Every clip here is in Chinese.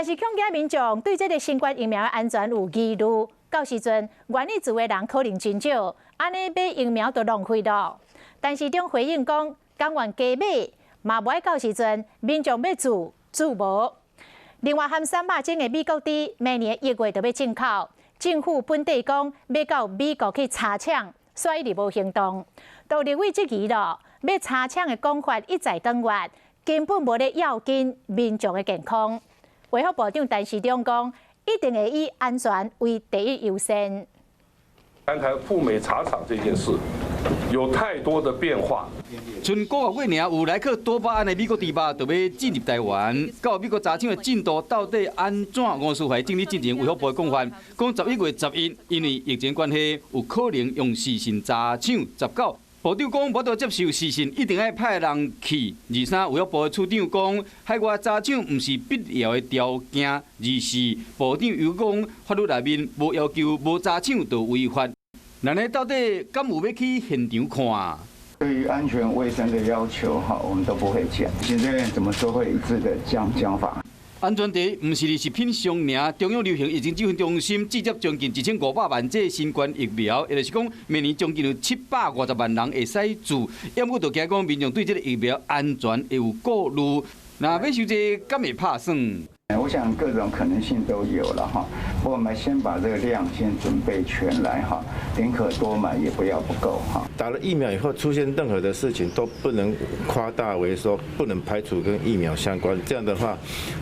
但是，恐惊民众对这个新冠疫苗的安全有疑虑，到时阵愿意做的人可能真少，安尼买疫苗就浪费了。但是中回应讲，甘愿加买，嘛无爱到时阵民众要做无。另外，含3百种的美国猪，明年1月就要进口。政府本地讲要到美国去查抢，所以就无行动。到立委质疑了，要查抢的讲法一再更换，根本无咧要紧民众的健康。卫福部长陈时中讲，一定会以安全为第一优先。谈谈赴美查厂这件事，有太多的变化。剩5个月尔，有来克多巴胺的美国猪肉就要进入台湾。到美国查厂的进度到底安怎？吴淑怀正理进行卫福部的讲法，讲11月11日，因为疫情关系，有可能用时辰查厂19。部长讲，无得接受时辰，一定要派人去。23，卫福部的处长讲，海外查厂毋是必要的条件。24，部长又讲，法律内面无要求无查厂就违法。那呢，到底敢有要去现场看？对于安全卫生的要求，我们都不会减。行政院怎么说会一致的讲法？安全第一，唔是食品商尔。中央流行疫情指挥中心集结将近1500万剂新冠疫苗，也就是讲，明年将近有750万人会使做。要么就惊讲民众对这个疫苗安全会有顾虑，那要收这敢会拍算？我想各种可能性都有了哈，我们先把这个量先准备全来哈，宁可多买也不要不够哈。打了疫苗以后出现任何的事情都不能夸大为说不能排除跟疫苗相关，这样的话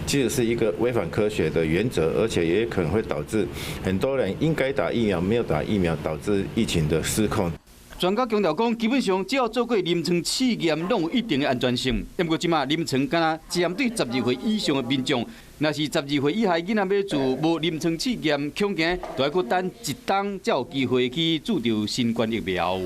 其实是一个违反科学的原则，而且也可能会导致很多人应该打疫苗没有打疫苗，导致疫情的失控。专家强调讲，基本上只要做过临床试验，拢有一定的安全性。不过即马临床敢若只针对12岁以上的民众，若是12岁以下囡仔要做无临床试验，恐惊就要搁等1冬才有机会去注射新冠疫苗。